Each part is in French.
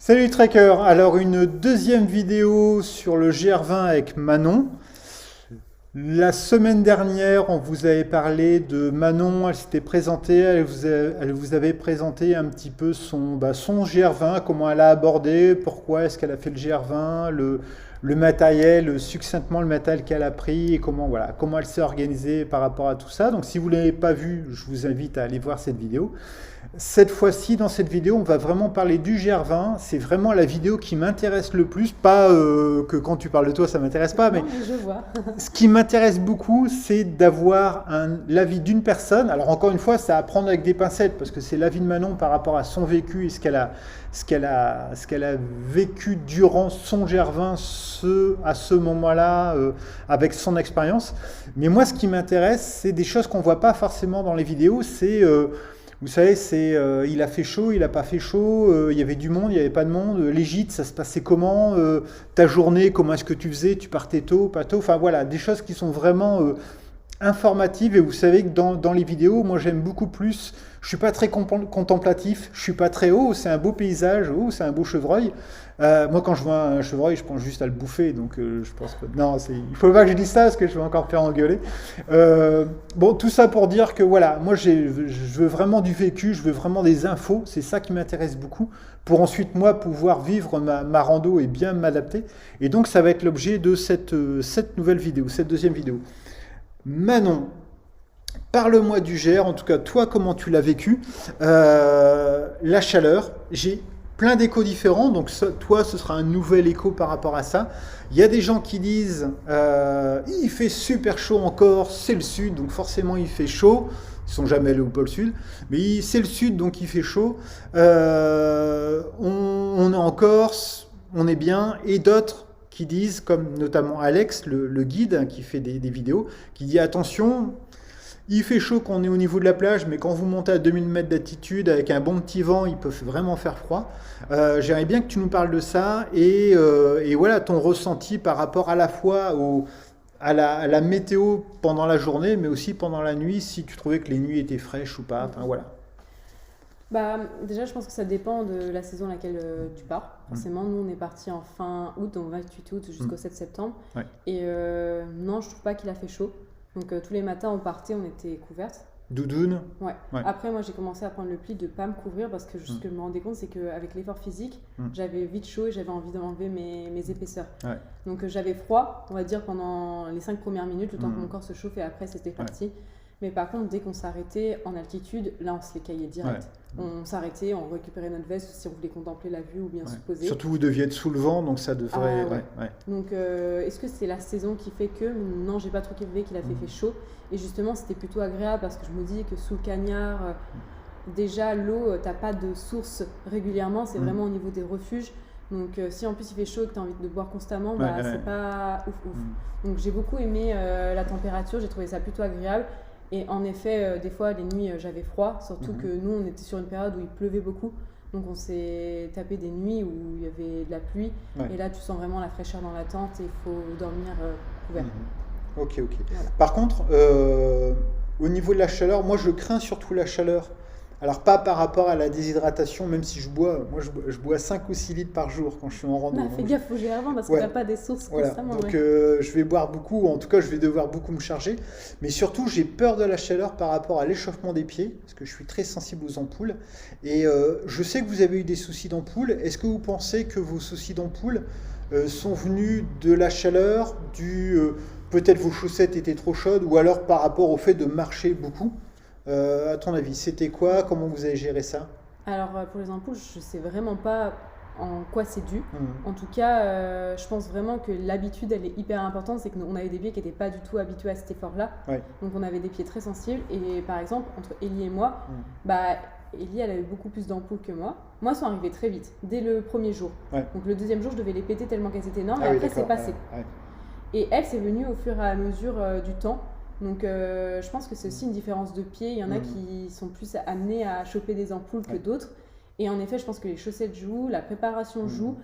Salut Tracker, alors une deuxième vidéo sur le GR20 avec Manon. La semaine dernière, on vous avait parlé de Manon, elle s'était présentée, elle vous avait présenté un petit peu son GR20, comment elle a abordé, pourquoi est-ce qu'elle a fait le GR20, le matériel, succinctement le matériel qu'elle a pris et comment elle s'est organisée par rapport à tout ça. Donc si vous ne l'avez pas vu, je vous invite à aller voir cette vidéo. Cette fois-ci, dans cette vidéo, on va vraiment parler du GR20. C'est vraiment la vidéo qui m'intéresse le plus. Pas que quand tu parles de toi, ça m'intéresse pas, mais Non, mais je vois. ce qui m'intéresse beaucoup, c'est d'avoir l'avis d'une personne. Alors encore une fois, c'est à prendre avec des pincettes parce que c'est l'avis de Manon par rapport à son vécu et ce qu'elle a vécu durant son GR20 à ce moment-là avec son expérience. Mais moi, ce qui m'intéresse, c'est des choses qu'on voit pas forcément dans les vidéos. Vous savez, il a fait chaud, il n'a pas fait chaud, il y avait du monde, il n'y avait pas de monde, les gîtes, ça se passait comment, ta journée, comment est-ce que tu faisais, tu partais tôt, pas tôt, enfin voilà, des choses qui sont vraiment informative. Et vous savez que dans les vidéos, moi j'aime beaucoup plus, je suis pas très contemplatif, je suis pas très haut, c'est un beau paysage, oh, c'est un beau chevreuil. Moi quand je vois un chevreuil, je pense juste à le bouffer, donc je pense pas. Non, il faut pas que je dise ça parce que je vais encore faire engueuler. Bon, tout ça pour dire que voilà, moi je veux vraiment du vécu, je veux vraiment des infos, c'est ça qui m'intéresse beaucoup, pour ensuite moi pouvoir vivre ma rando et bien m'adapter. Et donc ça va être l'objet de cette nouvelle vidéo, cette deuxième vidéo. Manon, parle-moi du GR, en tout cas toi comment tu l'as vécu. La chaleur, j'ai plein d'échos différents, donc toi ce sera un nouvel écho par rapport à ça. Il y a des gens qui disent il fait super chaud en Corse, c'est le sud, donc forcément il fait chaud. Ils sont jamais allés au pôle sud, mais c'est le sud donc il fait chaud. On est en Corse, on est bien, et d'autres qui disent, comme notamment Alex, le guide qui fait des vidéos, qui dit attention, il fait chaud quand on est au niveau de la plage, mais quand vous montez à 2000 mètres d'altitude avec un bon petit vent, il peut vraiment faire froid. J'aimerais bien que tu nous parles de ça et voilà ton ressenti par rapport à la fois à la météo pendant la journée, mais aussi pendant la nuit, si tu trouvais que les nuits étaient fraîches ou pas. Enfin voilà. Bah, déjà, je pense que ça dépend de la saison à laquelle tu pars. Mm. Forcément, nous, on est parti en fin août, donc 28 août jusqu'au 7 septembre. Ouais. Et non, je trouve pas qu'il a fait chaud. Donc, tous les matins, on partait, on était couvertes. Doudoune. Ouais. Ouais. Après, moi, j'ai commencé à prendre le pli de ne pas me couvrir parce que ce que je me rendais compte, c'est qu'avec l'effort physique, j'avais vite chaud et j'avais envie d'enlever mes épaisseurs. Ouais. Donc, j'avais froid, on va dire, pendant les 5 premières minutes, le temps que mon corps se chauffe et après, c'était parti. Mais par contre, dès qu'on s'arrêtait en altitude, là, on se les caillait direct. Ouais. On s'arrêtait, on récupérait notre veste si on voulait contempler la vue ou bien se poser. Surtout, vous deviez être sous le vent, donc ça devrait... Ouais. Donc, est-ce que c'est la saison qui fait que... Non, j'ai pas trop kiffé qu'il a fait chaud. Et justement, c'était plutôt agréable parce que je me dis que sous le cagnard, déjà, l'eau, t'as pas de source régulièrement. C'est vraiment au niveau des refuges. Donc, si en plus il fait chaud et que tu as envie de boire constamment, c'est pas ouf. Donc, j'ai beaucoup aimé la température. J'ai trouvé ça plutôt agréable. Et en effet, des fois, les nuits, j'avais froid. Surtout que nous, on était sur une période où il pleuvait beaucoup. Donc, on s'est tapé des nuits où il y avait de la pluie. Et là, tu sens vraiment la fraîcheur dans la tente et il faut dormir couvert. Ok. Voilà. Par contre, au niveau de la chaleur, moi, je crains surtout la chaleur. Alors, pas par rapport à la déshydratation, même si je bois 5 ou 6 litres par jour quand je suis en randonnée. Fais gaffe au GR20 parce que tu n'as pas des sources constamment. Donc, je vais boire beaucoup, ou en tout cas, je vais devoir beaucoup me charger. Mais surtout, j'ai peur de la chaleur par rapport à l'échauffement des pieds, parce que je suis très sensible aux ampoules. Et je sais que vous avez eu des soucis d'ampoules. Est-ce que vous pensez que vos soucis d'ampoules sont venus de la chaleur, peut-être vos chaussettes étaient trop chaudes, ou alors par rapport au fait de marcher beaucoup? À ton avis, c'était quoi? Comment vous avez géré ça? Alors, pour les ampoules, je ne sais vraiment pas en quoi c'est dû. En tout cas, je pense vraiment que l'habitude, elle est hyper importante. C'est qu'on avait des pieds qui n'étaient pas du tout habitués à cet effort-là. Donc, on avait des pieds très sensibles. Et par exemple, entre Ellie et moi, Ellie, elle a eu beaucoup plus d'ampoules que moi. Moi, elles sont arrivées très vite, dès le premier jour. Donc, le deuxième jour, je devais les péter tellement qu'elles étaient énormes. Et après, c'est passé. Et elle, c'est venue au fur et à mesure du temps. Donc je pense que c'est aussi une différence de pied. Il y en a qui sont plus amenés à choper des ampoules que d'autres. Et en effet, je pense que les chaussettes jouent, la préparation joue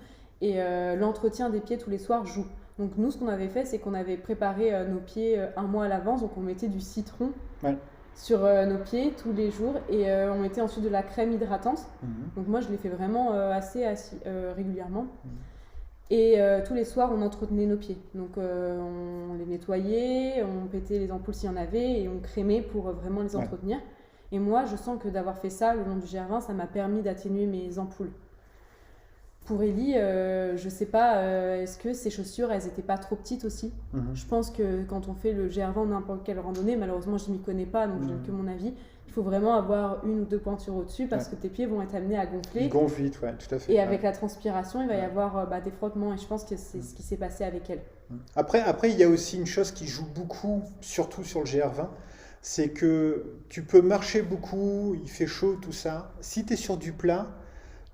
et l'entretien des pieds tous les soirs joue. Donc nous, ce qu'on avait fait, c'est qu'on avait préparé nos pieds un mois à l'avance. Donc on mettait du citron sur nos pieds tous les jours et on mettait ensuite de la crème hydratante. Donc moi je l'ai fait vraiment assez régulièrement. Et tous les soirs on entretenait nos pieds. Donc on les nettoyait, on pétait les ampoules s'il y en avait et on crémait pour vraiment les entretenir. Et moi je sens que d'avoir fait ça le long du GR20, ça m'a permis d'atténuer mes ampoules. Pour Ellie, je sais pas, est-ce que ses chaussures, elles étaient pas trop petites aussi? Je pense que quand on fait le GR20 ou n'importe quelle randonnée, malheureusement je m'y connais pas, donc je donne que mon avis, il faut vraiment avoir 1 ou 2 pointures au-dessus parce que tes pieds vont être amenés à gonfler. Ils gonflent vite, tout à fait. Et avec la transpiration, il va y avoir des frottements et je pense que c'est ce qui s'est passé avec elle. Après, il y a aussi une chose qui joue beaucoup, surtout sur le GR20, c'est que tu peux marcher beaucoup, il fait chaud, tout ça. Si tu es sur du plat,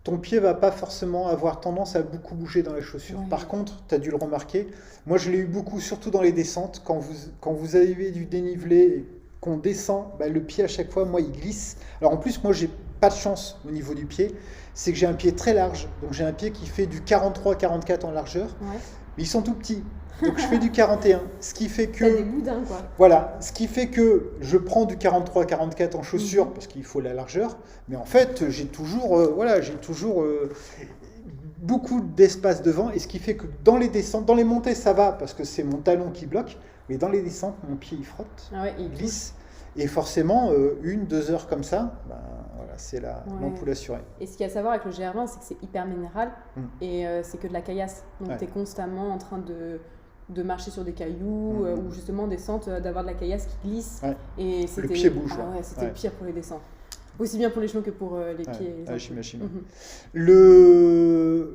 ton pied va pas forcément avoir tendance à beaucoup bouger dans les chaussures. Ouais. Par contre, tu as dû le remarquer, moi je l'ai eu beaucoup, surtout dans les descentes, quand vous avez du dénivelé et qu'on descend, le pied à chaque fois, moi il glisse. Alors en plus, moi j'ai pas de chance au niveau du pied, c'est que j'ai un pied très large, donc j'ai un pied qui fait du 43-44 en largeur, mais ils sont tout petits. Donc je fais du 41, ce qui fait que... T'as des boudins, quoi. Voilà, ce qui fait que je prends du 43-44 en chaussures parce qu'il faut la largeur, mais en fait j'ai toujours, beaucoup d'espace devant, et ce qui fait que dans les descentes, dans les montées ça va parce que c'est mon talon qui bloque, mais dans les descentes mon pied il frotte, il glisse, et forcément 1-2 heures comme ça, c'est l'ampoule assurée. Et ce qu'il y a à savoir avec le GR20, c'est que c'est hyper minéral et c'est que de la caillasse, donc tu es constamment en train de marcher sur des cailloux ou justement des descentes, d'avoir de la caillasse qui glisse. Et le pied bouge. C'était le pire pour les descentes. Aussi bien pour les genoux que pour les pieds. J'imagine.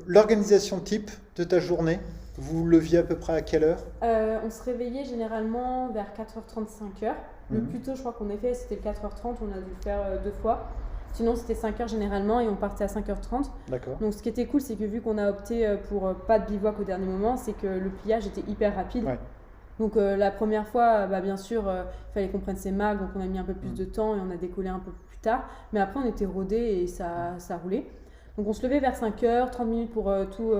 L'organisation type de ta journée, vous leviez à peu près à quelle heure? On se réveillait généralement vers 4h30, 5h. Le plus tôt, je crois qu'on ait fait, c'était le 4h30, on a dû le faire 2 fois. Sinon, c'était 5h généralement et on partait à 5h30. D'accord. Donc, ce qui était cool, c'est que vu qu'on a opté pour pas de bivouac au dernier moment, c'est que le pliage était hyper rapide. Ouais. Donc, la première fois, bien sûr, il fallait qu'on prenne ses marques, donc on a mis un peu plus de temps et on a décollé un peu plus tard. Mais après, on était rodés et ça roulait. Donc, on se levait vers 5h, 30 minutes pour tout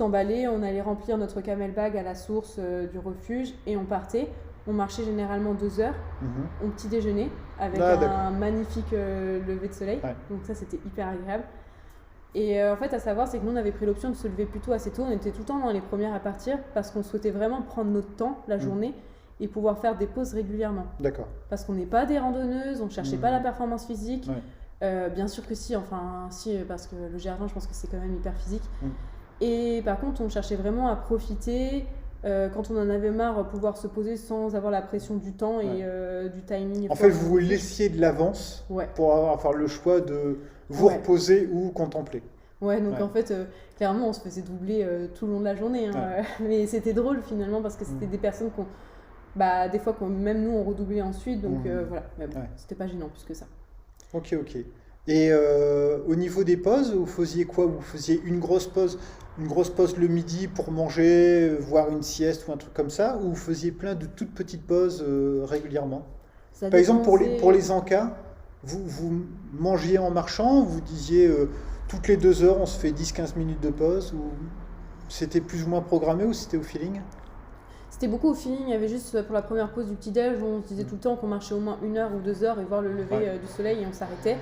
emballer. On allait remplir notre camelbag à la source du refuge et on partait. On marchait généralement 2 heures, au petit déjeuner, avec un magnifique lever de soleil. Ouais. Donc ça, c'était hyper agréable. Et en fait, à savoir, c'est que nous, on avait pris l'option de se lever plutôt assez tôt. On était tout le temps dans les premières à partir parce qu'on souhaitait vraiment prendre notre temps la journée et pouvoir faire des pauses régulièrement. D'accord. Parce qu'on n'est pas des randonneuses, on ne cherchait pas la performance physique. Ouais. Bien sûr que si, parce que le GR20, je pense que c'est quand même hyper physique. Et par contre, on cherchait vraiment à profiter... quand on en avait marre, pouvoir se poser sans avoir la pression du temps et du timing. En fait, vous vous laissiez de l'avance pour avoir le choix de vous reposer ou contempler. Ouais, donc en fait, clairement, on se faisait doubler tout le long de la journée. Mais c'était drôle finalement parce que c'était des personnes des fois, même nous, on redoublait ensuite. Donc voilà, mais bon, c'était pas gênant plus que ça. Ok. Et au niveau des pauses, vous faisiez quoi? Vous faisiez une grosse pause le midi pour manger, voire une sieste ou un truc comme ça, ou vous faisiez plein de toutes petites pauses régulièrement? Par exemple, pour les encas, vous mangiez en marchant, vous disiez toutes les 2 heures on se fait 10-15 minutes de pause, ou c'était plus ou moins programmé, ou c'était au feeling? C'était beaucoup au feeling. Il y avait juste pour la première pause du petit-déj, on se disait tout le temps qu'on marchait au moins 1 heure ou 2 heures et voir le lever du soleil et on s'arrêtait.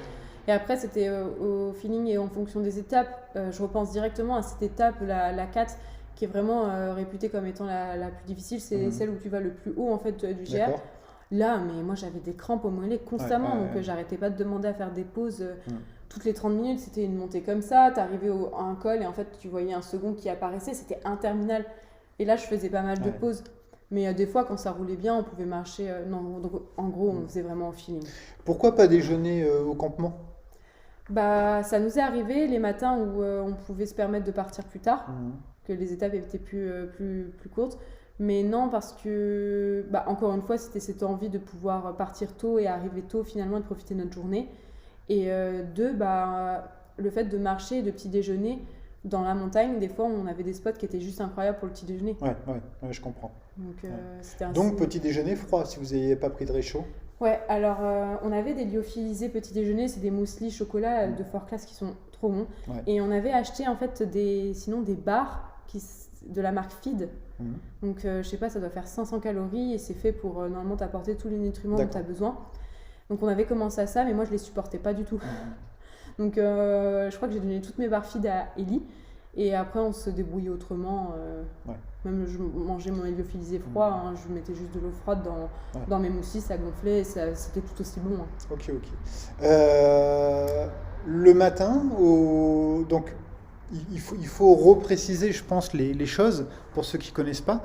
Et après, c'était au feeling et en fonction des étapes. Je repense directement à cette étape, la 4, qui est vraiment réputée comme étant la plus difficile. C'est celle où tu vas le plus haut en fait, du GR. D'accord. Là, mais moi, j'avais des crampes au mollet constamment. Donc, j'arrêtais pas de demander à faire des pauses toutes les 30 minutes. C'était une montée comme ça. Tu arrivais à un col et en fait, tu voyais un second qui apparaissait. C'était interminable. Et là, je faisais pas mal de pauses. Mais des fois, quand ça roulait bien, on pouvait marcher. Donc, en gros, on faisait vraiment au feeling. Pourquoi pas déjeuner au campement? Ça nous est arrivé les matins où on pouvait se permettre de partir plus tard, que les étapes étaient plus courtes. Mais non, parce que, encore une fois, c'était cette envie de pouvoir partir tôt et arriver tôt finalement et de profiter de notre journée. Et le fait de marcher et de petit déjeuner dans la montagne, des fois, on avait des spots qui étaient juste incroyables pour le petit déjeuner. Ouais, je comprends. Donc, Donc petit déjeuner froid, si vous n'aviez pas pris de réchaud. Ouais, alors on avait des lyophilisés petit déjeuner, c'est des muesli chocolat de Fort Class qui sont trop bons. Ouais. Et on avait acheté en fait des bars de la marque Feed. Donc je sais pas, ça doit faire 500 calories et c'est fait pour normalement t'apporter tous les nutriments dont tu as besoin. Donc on avait commencé à ça, mais moi je les supportais pas du tout. Donc je crois que j'ai donné toutes mes barres-feed à Ellie. Et après on se débrouillait autrement. Même je mangeais mon héliophilisé froid, hein, je mettais juste de l'eau froide dans mes moussis, ça gonflait, c'était tout aussi bon. Hein. Ok. Le matin, donc il faut repréciser, je pense, les choses pour ceux qui ne connaissent pas.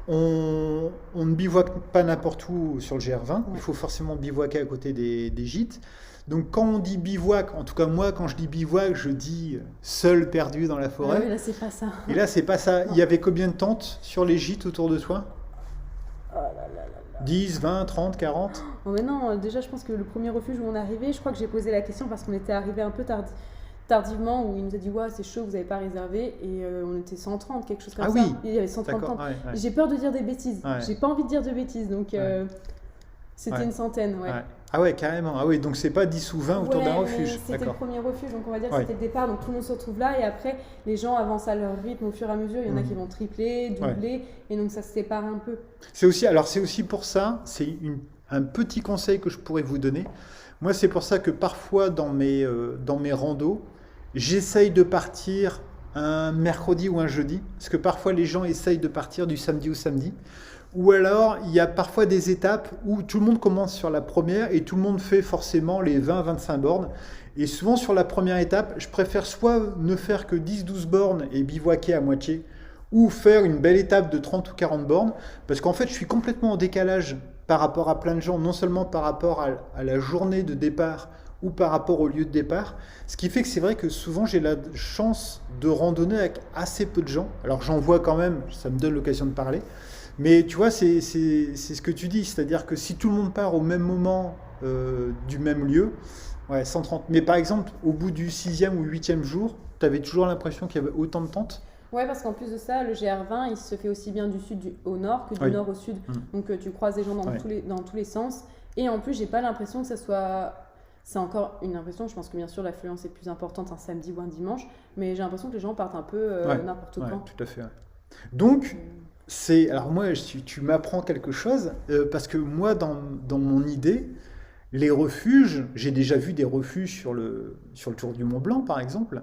On ne bivouaque pas n'importe où sur le GR20, il faut forcément bivouaquer à côté des gîtes. Donc quand on dit bivouac, en tout cas moi quand je dis bivouac, je dis seul perdu dans la forêt. Oui, là c'est pas ça. Et là c'est pas ça. Il y avait combien de tentes sur les gîtes autour de toi? 10, 20, 30, 40? Oh mais non, déjà je pense que le premier refuge où on est arrivé, je crois que j'ai posé la question parce qu'on était arrivé un peu tardivement, où il nous a dit ouais c'est chaud, vous n'avez pas réservé, et on était 130, quelque chose comme ça. Oui. Il y avait 130 tentes. J'ai peur de dire des bêtises, j'ai pas envie de dire de bêtises, donc c'était une centaine. Ah ouais, carrément. Ah oui, donc c'est pas 10 ou 20 autour d'un refuge. C'était le premier refuge, donc on va dire que c'était le départ, donc tout le monde se retrouve là, et après les gens avancent à leur rythme au fur et à mesure, il y en a qui vont tripler, doubler, et donc ça se sépare un peu. C'est aussi pour ça, c'est un petit conseil que je pourrais vous donner. Moi c'est pour ça que parfois dans mes randos, j'essaye de partir un mercredi ou un jeudi, parce que parfois les gens essayent de partir du samedi au samedi. Ou alors, il y a parfois des étapes où tout le monde commence sur la première et tout le monde fait forcément les 20-25 bornes. Et souvent, sur la première étape, je préfère soit ne faire que 10-12 bornes et bivouaquer à moitié, ou faire une belle étape de 30 ou 40 bornes, parce qu'en fait, je suis complètement en décalage par rapport à plein de gens, non seulement par rapport à la journée de départ ou par rapport au lieu de départ. Ce qui fait que c'est vrai que souvent, j'ai la chance de randonner avec assez peu de gens. Alors, j'en vois quand même, ça me donne l'occasion de parler. Mais tu vois, c'est ce que tu dis, c'est-à-dire que si tout le monde part au même moment du même lieu, 130. Mais par exemple, au bout du 6e ou 8e jour, tu avais toujours l'impression qu'il y avait autant de tentes? Ouais, parce qu'en plus de ça, le GR20, il se fait aussi bien du sud au nord que du nord au sud. Donc tu croises des gens dans tous les sens. Et en plus, j'ai pas l'impression que ça soit... C'est encore une impression, je pense que bien sûr l'affluence est plus importante un samedi ou un dimanche, mais j'ai l'impression que les gens partent un peu n'importe quand. Tout à fait. Donc... Alors moi, tu m'apprends quelque chose, parce que moi, dans mon idée, les refuges, j'ai déjà vu des refuges sur le Tour du Mont Blanc, par exemple.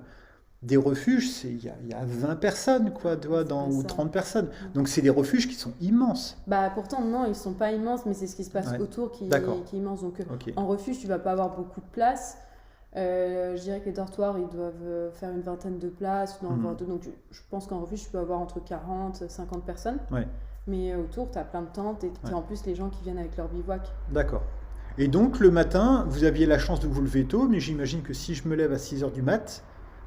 Des refuges, il y a 20 personnes, quoi, ou 30 personnes. Donc c'est des refuges qui sont immenses. Bah pourtant, non, ils ne sont pas immenses, mais c'est ce qui se passe autour qui est immense. Donc en refuge, tu ne vas pas avoir beaucoup de place. Je dirais que les dortoirs, ils doivent faire une vingtaine de places. Donc je pense qu'en refuge, tu peux avoir entre 40 et 50 personnes. Mais autour, tu as plein de tentes et en plus les gens qui viennent avec leur bivouac. D'accord. Et donc le matin, vous aviez la chance de vous lever tôt, mais j'imagine que si je me lève à 6h du mat',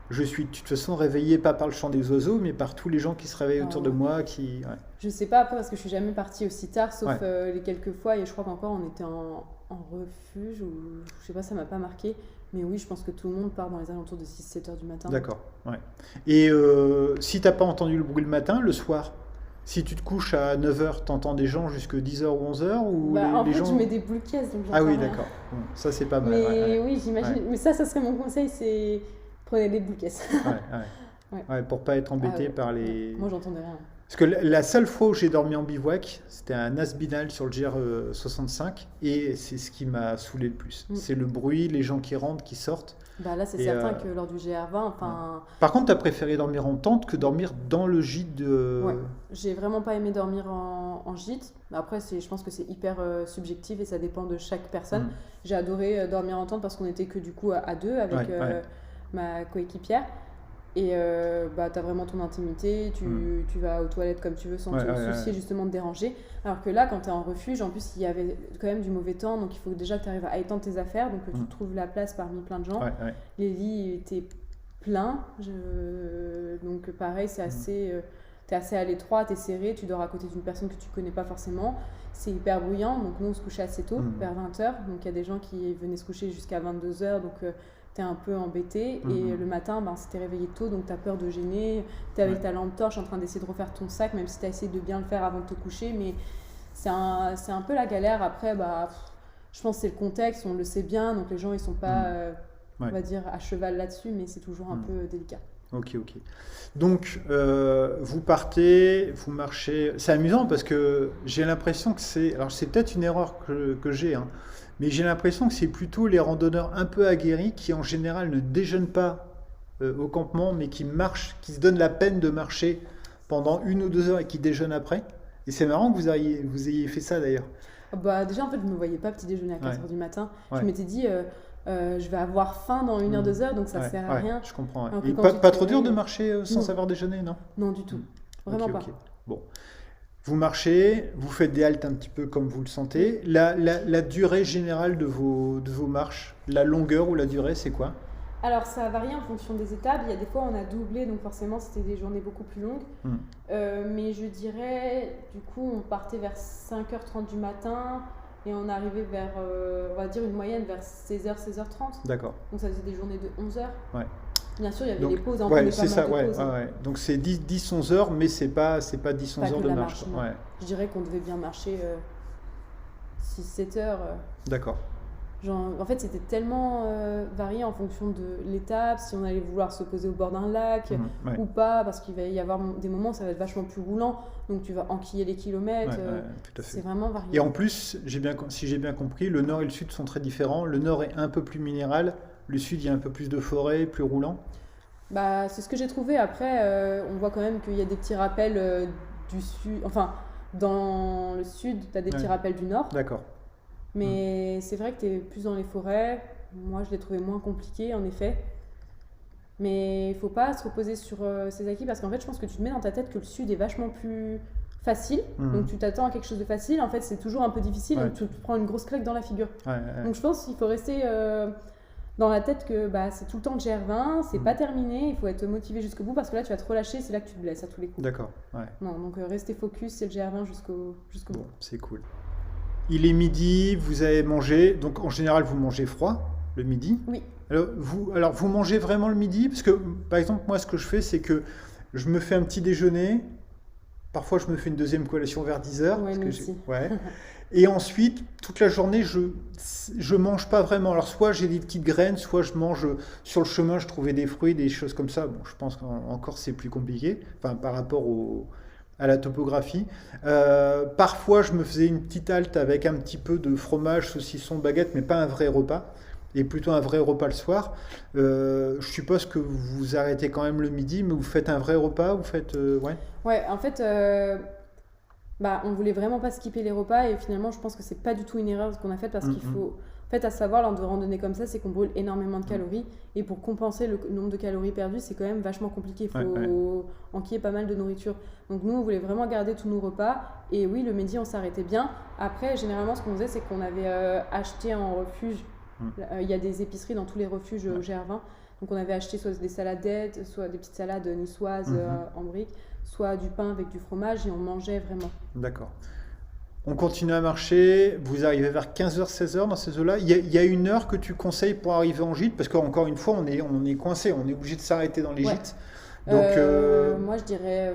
je suis de toute façon réveillé pas par le chant des oiseaux, mais par tous les gens qui se réveillent autour de moi. Je sais pas après parce que je suis jamais partie aussi tard, sauf les quelques fois, et je crois qu'encore on était en refuge, ou je sais pas, ça m'a pas marqué. Mais oui, je pense que tout le monde part dans les alentours de 6-7 heures du matin. D'accord. Et si tu n'as pas entendu le bruit le matin, le soir, si tu te couches à 9h, tu entends des gens jusqu'à 10h ou 11h ou en fait, gens... je mets des boules caisses. Donc oui, d'accord. Bon, ça, c'est pas mal. Mais oui, j'imagine. Mais ça serait mon conseil, c'est prenez des boules caisses. Pour pas être embêté par les... Moi, j'entendais rien. Parce que la seule fois où j'ai dormi en bivouac, c'était à Nasbinal sur le GR65, et c'est ce qui m'a saoulé le plus. C'est le bruit, les gens qui rentrent, qui sortent. Là, c'est certain que lors du GR20, Par contre, tu as préféré dormir en tente que dormir dans le gîte de... Ouais, j'ai vraiment pas aimé dormir en gîte. Après, je pense que c'est hyper subjectif et ça dépend de chaque personne. J'ai adoré dormir en tente parce qu'on était que du coup à deux avec ma coéquipière. Et tu as vraiment ton intimité, tu vas aux toilettes comme tu veux sans te soucier justement de déranger. Alors que là, quand tu es en refuge, en plus il y avait quand même du mauvais temps, donc il faut déjà que tu arrives à étendre tes affaires, donc que tu trouves la place parmi plein de gens. Les lits étaient pleins, donc pareil, c'est assez, t'es assez à l'étroit, t'es serré, tu dors à côté d'une personne que tu connais pas forcément. C'est hyper bruyant, donc nous on se couchait assez tôt, vers 20h, donc il y a des gens qui venaient se coucher jusqu'à 22h, donc... t'es un peu embêté et le matin c'était réveillé tôt, donc t'as peur de gêner, t'es avec ta lampe torche en train d'essayer de refaire ton sac, même si t'as essayé de bien le faire avant de te coucher, mais c'est un peu la galère. Après je pense que c'est le contexte, on le sait bien, donc les gens ils sont pas on va dire à cheval là-dessus, mais c'est toujours un peu délicat. Ok. Donc, vous partez, vous marchez. C'est amusant parce que j'ai l'impression que c'est... Alors, c'est peut-être une erreur que j'ai, Mais j'ai l'impression que c'est plutôt les randonneurs un peu aguerris qui en général ne déjeunent pas au campement, mais qui marchent, qui se donnent la peine de marcher pendant 1 ou 2 heures et qui déjeunent après. Et c'est marrant que vous ayez fait ça d'ailleurs. Bah, déjà, en fait, je ne me voyais pas petit déjeuner à 4h du matin. Ouais. Je m'étais dit, je vais avoir faim dans 1 heure, 2 heures, donc ça sert à rien. Je comprends. Alors Et pas trop dur de marcher sans savoir déjeuner, non? Non, du tout. Vraiment pas. Bon. Vous marchez, vous faites des haltes un petit peu comme vous le sentez. La durée générale de vos marches, la longueur ou la durée, c'est quoi? Alors, ça varie en fonction des étapes. Il y a des fois, on a doublé, donc forcément, c'était des journées beaucoup plus longues. Mais je dirais, du coup, on partait vers 5h30 du matin et on arrivait vers, on va dire une moyenne vers 16h, 16h30. D'accord. Donc, ça faisait des journées de 11 heures. Ouais. Bien sûr, il y avait donc, les pauses, on prenait pas mal de pauses. Donc, c'est 10-11 heures, mais c'est pas 10-11 heures de marche. Je dirais qu'on devait bien marcher 6-7 heures. D'accord. Genre, en fait, c'était tellement varié en fonction de l'étape, si on allait vouloir se poser au bord d'un lac ou pas, parce qu'il va y avoir des moments où ça va être vachement plus roulant, donc tu vas enquiller les kilomètres. Tout à fait. C'est vraiment varié. Et en plus, si j'ai bien compris, le nord et le sud sont très différents. Le nord est un peu plus minéral, le sud, il y a un peu plus de forêt, plus roulant. Bah, c'est ce que j'ai trouvé. Après, on voit quand même qu'il y a des petits rappels du sud. Enfin, dans le sud, tu as des petits rappels du nord. D'accord. Mais c'est vrai que tu es plus dans les forêts. Moi, je l'ai trouvé moins compliqué, en effet. Mais il ne faut pas se reposer sur ces acquis parce qu'en fait, je pense que tu te mets dans ta tête que le sud est vachement plus facile. Donc, tu t'attends à quelque chose de facile. En fait, c'est toujours un peu difficile. Donc, tu te prends une grosse claque dans la figure. Donc, je pense qu'il faut rester dans la tête que c'est tout le temps le GR20, c'est pas terminé. Il faut être motivé jusqu'au bout parce que là, tu vas te relâcher. C'est là que tu te blesses à tous les coups. D'accord. Non, donc, restez focus, c'est le GR20 jusqu'au bout. C'est cool. Il est midi, vous avez mangé, donc en général vous mangez froid le midi. Oui. Alors vous mangez vraiment le midi? Parce que par exemple moi ce que je fais c'est que je me fais un petit déjeuner, parfois je me fais une deuxième collation vers 10h. Et ensuite toute la journée je mange pas vraiment. Alors soit j'ai des petites graines, soit je mange sur le chemin, je trouvais des fruits, des choses comme ça. Bon, je pense qu'encore c'est plus compliqué, enfin par rapport à la topographie. Parfois, je me faisais une petite halte avec un petit peu de fromage, saucisson, baguette, mais pas un vrai repas, et plutôt un vrai repas le soir. Je suppose que vous arrêtez quand même le midi, mais vous faites un vrai repas, vous faites... Ouais, en fait, on voulait vraiment pas skipper les repas, et finalement, je pense que c'est pas du tout une erreur ce qu'on a fait, parce qu'il faut... En fait, à savoir, lors de randonnées comme ça, c'est qu'on brûle énormément de calories. Et pour compenser le nombre de calories perdues, c'est quand même vachement compliqué. Il faut enquiller pas mal de nourriture. Donc nous, on voulait vraiment garder tous nos repas. Et oui, le midi, on s'arrêtait bien. Après, généralement, ce qu'on faisait, c'est qu'on avait acheté en refuge. Il y a des épiceries dans tous les refuges au GR20. Donc on avait acheté soit des saladettes, soit des petites salades niçoises en briques, soit du pain avec du fromage. Et on mangeait vraiment. D'accord. On continue à marcher, vous arrivez vers 15h, 16h dans ces eaux-là. Il y a une heure que tu conseilles pour arriver en gîte, parce qu'encore une fois, on est coincé, on est obligé de s'arrêter dans les gîtes. Donc, moi, je dirais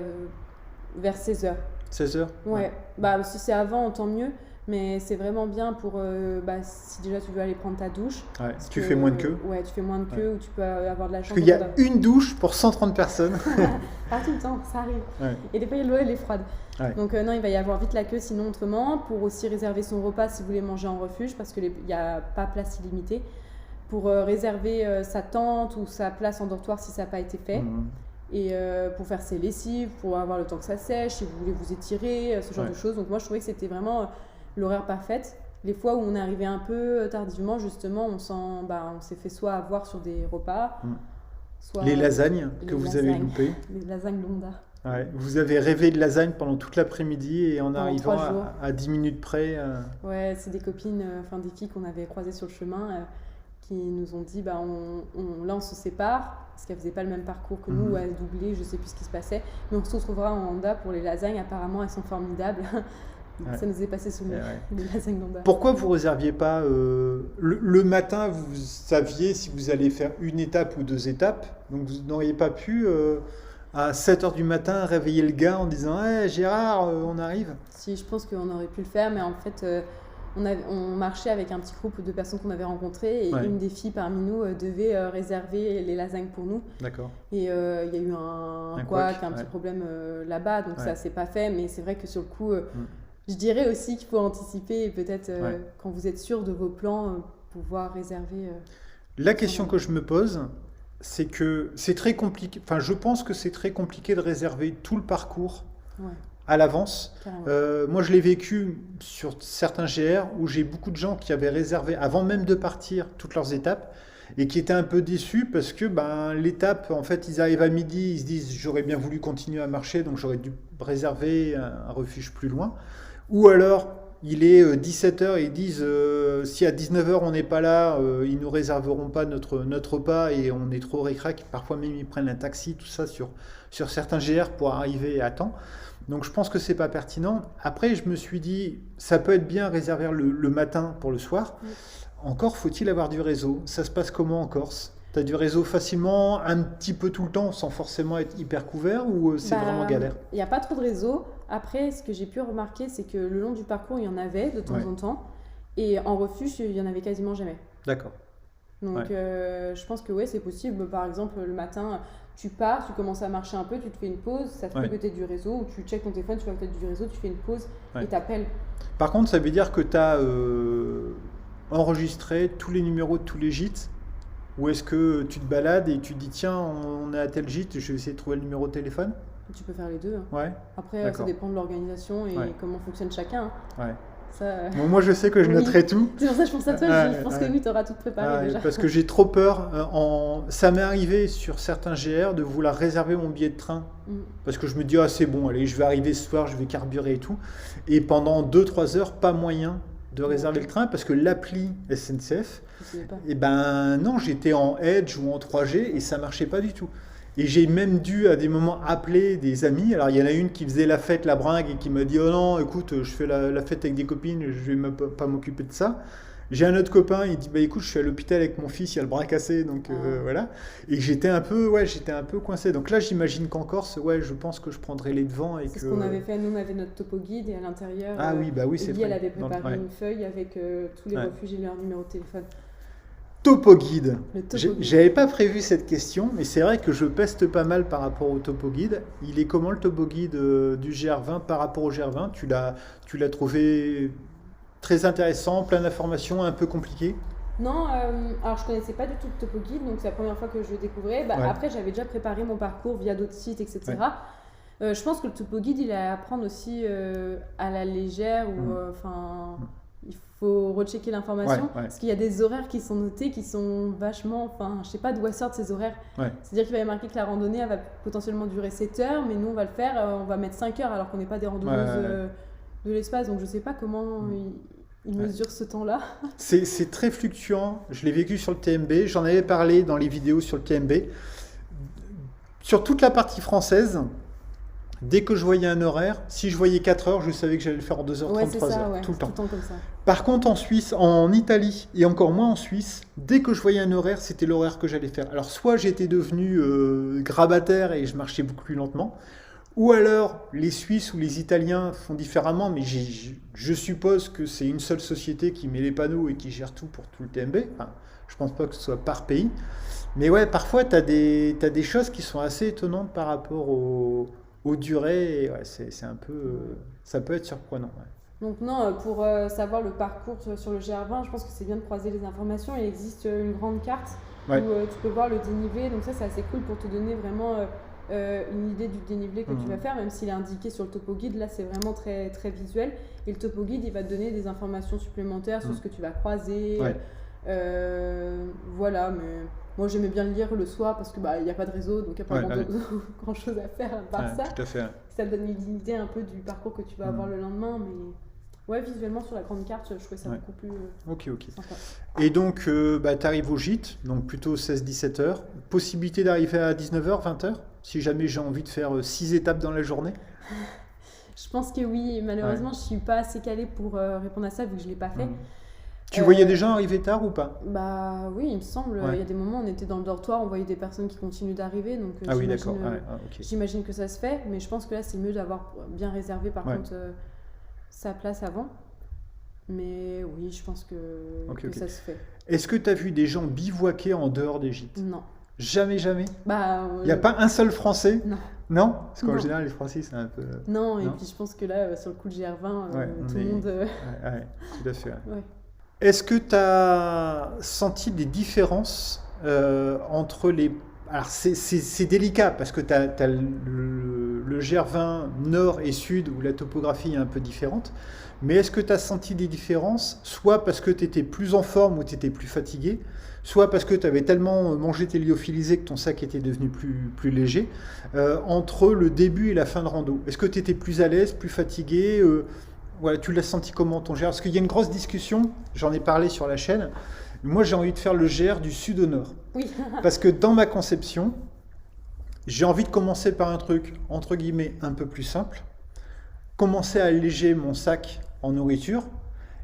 vers 16h. 16h? Ouais. Si c'est avant, tant mieux. Mais c'est vraiment bien pour si déjà tu veux aller prendre ta douche. Si tu fais moins de queue. Tu fais moins de queue ou tu peux avoir de la chance. Parce qu'il y a une douche pour 130 personnes. Pas tout le temps, ça arrive. Et des fois, l'eau elle est froide. Donc non, il va y avoir vite la queue sinon autrement. Pour aussi réserver son repas si vous voulez manger en refuge parce qu'il n'y a pas place illimitée. Pour réserver sa tente ou sa place en dortoir si ça n'a pas été fait. Et pour faire ses lessives, pour avoir le temps que ça sèche, si vous voulez vous étirer, ce genre de choses. Donc moi, je trouvais que c'était vraiment l'horaire parfaite. Les fois où on est arrivé un peu tardivement, justement, on s'est fait soit avoir sur des repas, soit... Les lasagnes que vous avez loupées. Les lasagnes Londa. Vous avez rêvé de lasagne pendant toute l'après-midi et en arrivant à 10 minutes près... Ouais, c'est des copines, des filles qu'on avait croisées sur le chemin qui nous ont dit là on se sépare parce qu'elles faisaient pas le même parcours que nous, elles doublaient, je sais plus ce qui se passait, mais on se retrouvera en Honda pour les lasagnes. Apparemment elles sont formidables. Ça nous est passé sous les lasagnes Honda. Pourquoi vous réserviez pas le matin, vous saviez si vous allez faire une étape ou 2 étapes, donc vous n'auriez pas pu à 7h du matin réveiller le gars en disant hey, Gérard, on arrive? Si, je pense qu'on aurait pu le faire, mais en fait on marchait avec un petit groupe de personnes qu'on avait rencontrées et une des filles parmi nous devait réserver les lasagnes pour nous. D'accord. Et il y a eu un petit problème là-bas, donc ça s'est pas fait, mais c'est vrai que sur le coup Je dirais aussi qu'il faut anticiper et peut-être quand vous êtes sûr de vos plans, pouvoir réserver. La question que je me pose, c'est que c'est très compliqué. Enfin, je pense que c'est très compliqué de réserver tout le parcours à l'avance. Moi, je l'ai vécu sur certains GR où j'ai beaucoup de gens qui avaient réservé avant même de partir toutes leurs étapes et qui étaient un peu déçus parce que l'étape, en fait, ils arrivent à midi, ils se disent j'aurais bien voulu continuer à marcher, donc j'aurais dû réserver un refuge plus loin. Ou alors, il est 17h et ils disent si à 19h on n'est pas là, ils ne nous réserveront pas notre repas et on est trop ric-rac. Parfois même ils prennent un taxi, tout ça sur certains GR pour arriver à temps. Donc je pense que c'est pas pertinent. Après, je me suis dit, ça peut être bien réserver le matin pour le soir. Encore faut-il avoir du réseau. Ça se passe comment en Corse ? Tu as du réseau facilement, un petit peu tout le temps, sans forcément être hyper couvert, ou c'est vraiment galère ? Il n'y a pas trop de réseau. Après, ce que j'ai pu remarquer, c'est que le long du parcours, il y en avait de temps en temps. Et en refuge, il n'y en avait quasiment jamais. D'accord. Donc, je pense que c'est possible. Par exemple, le matin, tu pars, tu commences à marcher un peu, tu te fais une pause, ça se peut que tu aies du réseau, ou tu checkes ton téléphone, tu vois que tu as du réseau, tu fais une pause et t'appelles. Par contre, ça veut dire que tu as enregistré tous les numéros de tous les gîtes, ou est-ce que tu te balades et tu te dis tiens, on est à tel gîte, je vais essayer de trouver le numéro de téléphone ? Tu peux faire les deux. Après, ça dépend de l'organisation et comment fonctionne chacun. Ça, bon, moi, je sais que je noterai tout. C'est pour ça que je pense à toi. Je pense que oui, tu auras tout préparé déjà. Parce que j'ai trop peur. Ça m'est arrivé sur certains GR de vouloir réserver mon billet de train. Parce que je me dis, c'est bon, allez, je vais arriver ce soir, je vais carburer et tout. Et pendant 2-3 heures, pas moyen de réserver le train parce que l'appli SNCF, non, j'étais en Edge ou en 3G et ça marchait pas du tout. Et j'ai même dû à des moments appeler des amis. Alors il y en a une qui faisait la fête, la bringue, et qui m'a dit « Oh non, écoute, je fais la fête avec des copines, je vais même pas m'occuper de ça. » J'ai un autre copain, il dit « Bah écoute, je suis à l'hôpital avec mon fils, il y a le bras cassé, donc voilà. » Et j'étais un peu coincé. Donc là, j'imagine qu'en Corse, je pense que je prendrai les devants. C'est ce qu'on avait fait. Nous, on avait notre topo guide et à l'intérieur, c'est Ellie, elle avait préparé une feuille avec tous les refuges et leur numéro de téléphone. Topo guide. J'avais pas prévu cette question, mais c'est vrai que je peste pas mal par rapport au topo guide. Il est comment le topo guide du GR20 par rapport au GR20 ? Tu l'as trouvé très intéressant, plein d'informations, un peu compliqué ? Non, alors je connaissais pas du tout le topo guide, donc c'est la première fois que je le découvrais. Après, j'avais déjà préparé mon parcours via d'autres sites, etc. Je pense que le topo guide, il est à prendre aussi à la légère ou il faut rechecker l'information parce qu'il y a des horaires qui sont notés qui sont vachement, je sais pas d'où sortent ces horaires. C'est-à-dire qu'il va y marquer que la randonnée elle va potentiellement durer 7 heures, mais nous on va le faire, on va mettre 5 heures alors qu'on n'est pas des randonneuses de l'espace, donc je sais pas comment ils mesurent ce temps-là. C'est très fluctuant, je l'ai vécu sur le TMB, j'en avais parlé dans les vidéos sur le TMB. Sur toute la partie française, dès que je voyais un horaire, si je voyais 4 heures, je savais que j'allais le faire en 2h30, 3h, tout le temps. Comme ça. Par contre, en Suisse, en Italie, et encore moins en Suisse, dès que je voyais un horaire, c'était l'horaire que j'allais faire. Alors, soit j'étais devenu grabataire et je marchais beaucoup plus lentement, ou alors les Suisses ou les Italiens font différemment, mais je suppose que c'est une seule société qui met les panneaux et qui gère tout pour tout le TMB. Enfin, je pense pas que ce soit par pays. Mais parfois, tu as des choses qui sont assez étonnantes par rapport aux durées, c'est un peu, ça peut être surprenant. Donc non, pour savoir le parcours sur le GR20, je pense que c'est bien de croiser les informations. Il existe une grande carte où tu peux voir le dénivelé, donc ça c'est assez cool pour te donner vraiment une idée du dénivelé que tu vas faire, même s'il est indiqué sur le topo guide. Là c'est vraiment très, très visuel, et le topo guide il va te donner des informations supplémentaires sur ce que tu vas croiser. Voilà, mais moi j'aimais bien le lire le soir parce que il n'y a pas de réseau, donc il n'y a pas grand chose à faire à part ça. Tout à fait. Ça te donne une idée un peu du parcours que tu vas avoir le lendemain, mais visuellement sur la grande carte, je trouvais ça beaucoup plus sympa. Et donc tu arrives au gîte, donc plutôt 16-17 heures. Possibilité d'arriver à 19h, 20h, si jamais j'ai envie de faire 6 étapes dans la journée. Je pense que oui, malheureusement je ne suis pas assez calée pour répondre à ça vu que je ne l'ai pas fait. Tu voyais des gens arriver tard ou pas ? Oui, il me semble. Il y a des moments où on était dans le dortoir, on voyait des personnes qui continuent d'arriver. Donc j'imagine que ça se fait, mais je pense que là c'est mieux d'avoir bien réservé par contre sa place avant. Mais oui, je pense que ça se fait. Est-ce que tu as vu des gens bivouaquer en dehors des gîtes ? Non. Jamais ? Il n'y a pas un seul Français ? Non. Non, parce qu'en général, les Francis, c'est un peu... Non, et puis je pense que là, sur le coup de GR20, tout le monde... Ouais, tout à fait. Ouais. Est-ce que tu as senti des différences entre les... Alors, c'est délicat, parce que tu as le GR20 nord et sud, où la topographie est un peu différente. Mais est-ce que tu as senti des différences, soit parce que tu étais plus en forme ou tu étais plus fatigué, soit parce que tu avais tellement mangé tes lyophilisés que ton sac était devenu plus léger, entre le début et la fin de rando? Est-ce que tu étais plus à l'aise, plus fatigué voilà, tu l'as senti comment ton GR? Parce qu'il y a une grosse discussion, j'en ai parlé sur la chaîne. Moi, j'ai envie de faire le GR du sud au nord. Oui. Parce que dans ma conception, j'ai envie de commencer par un truc, entre guillemets, un peu plus simple, commencer à alléger mon sac en nourriture,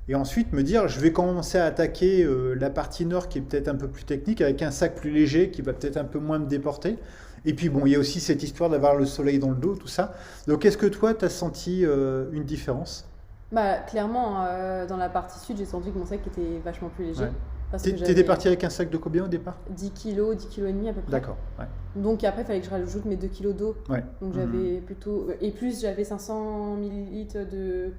et ensuite me dire, je vais commencer à attaquer la partie nord qui est peut-être un peu plus technique, avec un sac plus léger qui va peut-être un peu moins me déporter. Et puis bon, il y a aussi cette histoire d'avoir le soleil dans le dos, tout ça. Donc est-ce que toi, tu as senti une différence? Bah, clairement, dans la partie sud, j'ai senti que mon sac était vachement plus léger. Ouais. Tu étais parti avec un sac de combien au départ? 10 kg, 10 kg et demi à peu près. D'accord. Ouais. Donc après, il fallait que je rajoute mes 2 kg d'eau. Ouais. Donc j'avais plutôt... Et plus, j'avais 500 ml de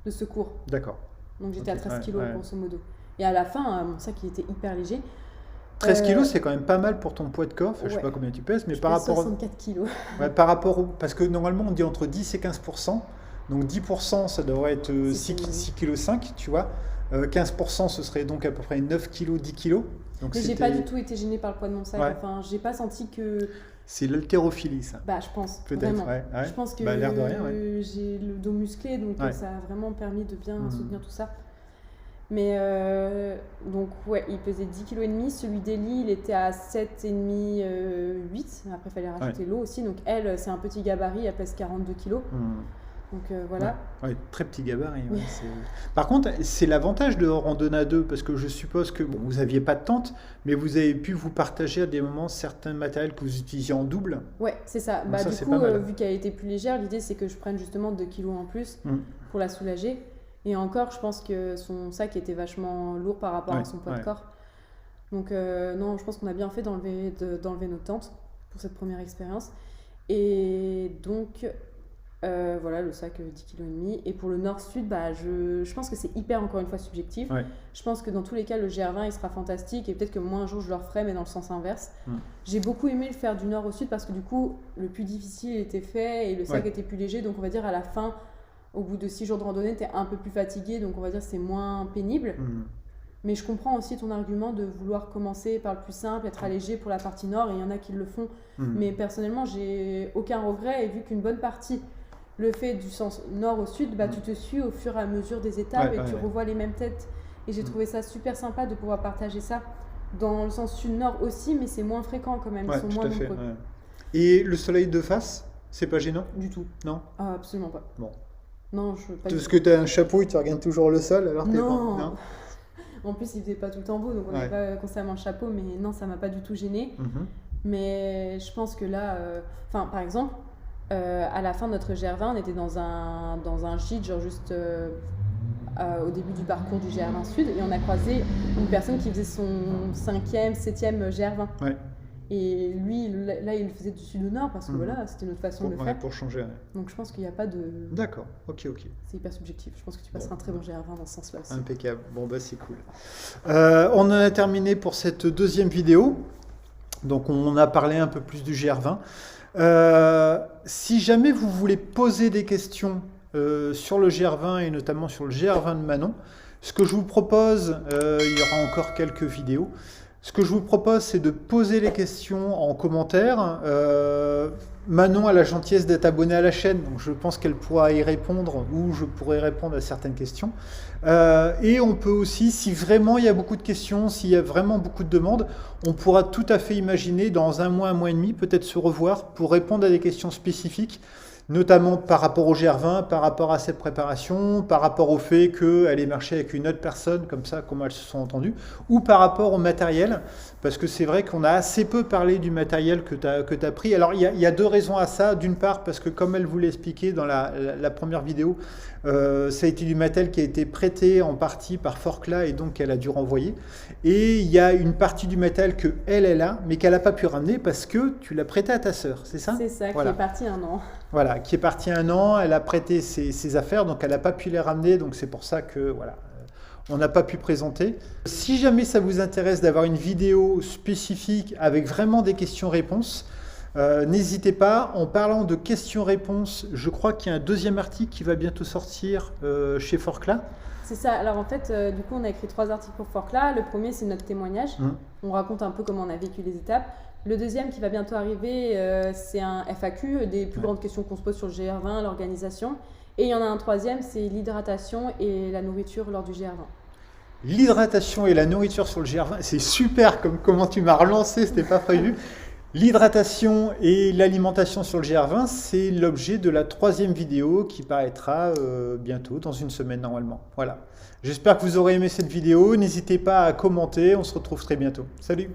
secours. D'accord. Donc j'étais à 13 kg grosso modo. Et à la fin, mon sac il était hyper léger. 13 kg, c'est quand même pas mal pour ton poids de corps. Enfin, je sais pas combien tu pèses, mais par rapport... 64 kg. Par rapport parce que normalement, on dit entre 10 et 15%. Donc 10%, ça devrait être 6,5 kg, tu vois. 15%, ce serait donc à peu près 9 kg, 10 kg. Donc mais j'ai pas du tout été gênée par le poids de mon sac. Enfin, j'ai pas senti que... C'est l'haltérophilie, ça. Bah, je pense. Peut-être, vraiment. Je pense que l'air de rien, j'ai le dos musclé, donc ça a vraiment permis de bien soutenir tout ça. Mais donc, ouais, il pesait 10 kg et demi. Celui d'Ellie, il était à 7,5, 8. Après, il fallait rajouter l'eau aussi. Donc, elle, c'est un petit gabarit, elle pèse 42 kg. Donc voilà. Ouais, très petit gabarit. Ouais, par contre, c'est l'avantage de randonnée à deux, parce que je suppose que vous n'aviez pas de tente, mais vous avez pu vous partager à des moments certains matériels que vous utilisiez en double. Ouais, c'est ça. Donc bah, ça, du coup, vu qu'elle était plus légère, l'idée c'est que je prenne justement 2 kilos en plus pour la soulager. Et encore, je pense que son sac était vachement lourd par rapport à son poids de corps. Donc non, je pense qu'on a bien fait d'enlever notre tente pour cette première expérience. Et donc... voilà, le sac 10 kg et demi. Et pour le nord-sud, bah, je pense que c'est hyper, encore une fois, subjectif. Je pense que dans tous les cas, le GR20 il sera fantastique, et peut-être que moi un jour je le referai, mais dans le sens inverse. J'ai beaucoup aimé le faire du nord au sud parce que du coup le plus difficile était fait et le sac était plus léger, donc on va dire à la fin, au bout de 6 jours de randonnée, tu es un peu plus fatigué, donc on va dire c'est moins pénible. Mais je comprends aussi ton argument de vouloir commencer par le plus simple, être allégé pour la partie nord, et il y en a qui le font. Mais personnellement, j'ai aucun regret, et vu qu'une bonne partie le fait du sens nord au sud, bah, tu te suis au fur et à mesure des étapes et tu revois les mêmes têtes. Et j'ai trouvé ça super sympa de pouvoir partager ça dans le sens sud-nord aussi, mais c'est moins fréquent quand même, ils sont moins nombreux. Et le soleil de face, c'est pas gênant? Du tout. Non? Ah, absolument pas. Bon. Non, je pas. Parce que tu as un chapeau et tu regardes toujours le sol, alors non. En plus, il faisait pas tout le temps beau, donc on n'avait pas constamment le chapeau, mais non, ça m'a pas du tout gêné. Mais je pense que là, par exemple, à la fin de notre GR20, on était dans un gîte, genre juste au début du parcours du GR20 Sud, et on a croisé une personne qui faisait son 5e, 7e GR20. Et lui, là, il faisait du sud au nord parce que voilà, c'était notre façon de le faire. Pour changer. Donc je pense qu'il n'y a pas de... D'accord, ok. C'est hyper subjectif. Je pense que tu passeras un très bon GR20 dans ce sens-là aussi. Impeccable. Bon, bah c'est cool. On en a terminé pour cette deuxième vidéo. Donc on a parlé un peu plus du GR20. Si jamais vous voulez poser des questions sur le GR20 et notamment sur le GR20 de Manon, ce que je vous propose, il y aura encore quelques vidéos, ce que je vous propose, c'est de poser les questions en commentaire. Manon a la gentillesse d'être abonnée à la chaîne, donc je pense qu'elle pourra y répondre, ou je pourrai répondre à certaines questions. Et on peut aussi, si vraiment il y a beaucoup de questions, s'il y a vraiment beaucoup de demandes, on pourra tout à fait imaginer dans un mois et demi, peut-être se revoir pour répondre à des questions spécifiques notamment par rapport au GR20, par rapport à cette préparation, par rapport au fait qu'elle ait marché avec une autre personne, comme ça, comment elles se sont entendues, ou par rapport au matériel, parce que c'est vrai qu'on a assez peu parlé du matériel que tu as pris. Alors, il y a deux raisons à ça. D'une part, parce que comme elle vous l'a expliqué dans la première vidéo, ça a été du matériel qui a été prêté en partie par Forclaz et donc elle a dû renvoyer. Et il y a une partie du matériel que elle a, mais qu'elle n'a pas pu ramener parce que tu l'as prêté à ta sœur, c'est ça? C'est ça, voilà. Qui est partie 1 an. Voilà, qui est partie 1 an, elle a prêté ses affaires, donc elle n'a pas pu les ramener, donc c'est pour ça que voilà, on n'a pas pu présenter. Si jamais ça vous intéresse d'avoir une vidéo spécifique avec vraiment des questions-réponses, n'hésitez pas. En parlant de questions-réponses, je crois qu'il y a un deuxième article qui va bientôt sortir chez Forclaz. C'est ça. Alors en fait, du coup, on a écrit 3 articles pour Forclaz. Le premier, c'est notre témoignage. On raconte un peu comment on a vécu les étapes. Le deuxième qui va bientôt arriver, c'est un FAQ, des plus grandes questions qu'on se pose sur le GR20, l'organisation. Et il y en a un troisième, c'est l'hydratation et la nourriture lors du GR20. L'hydratation et la nourriture sur le GR20, c'est super comment tu m'as relancé, c'était pas prévu. L'hydratation et l'alimentation sur le GR20, c'est l'objet de la 3e vidéo qui paraîtra bientôt, dans une semaine normalement. Voilà. J'espère que vous aurez aimé cette vidéo. N'hésitez pas à commenter. On se retrouve très bientôt. Salut!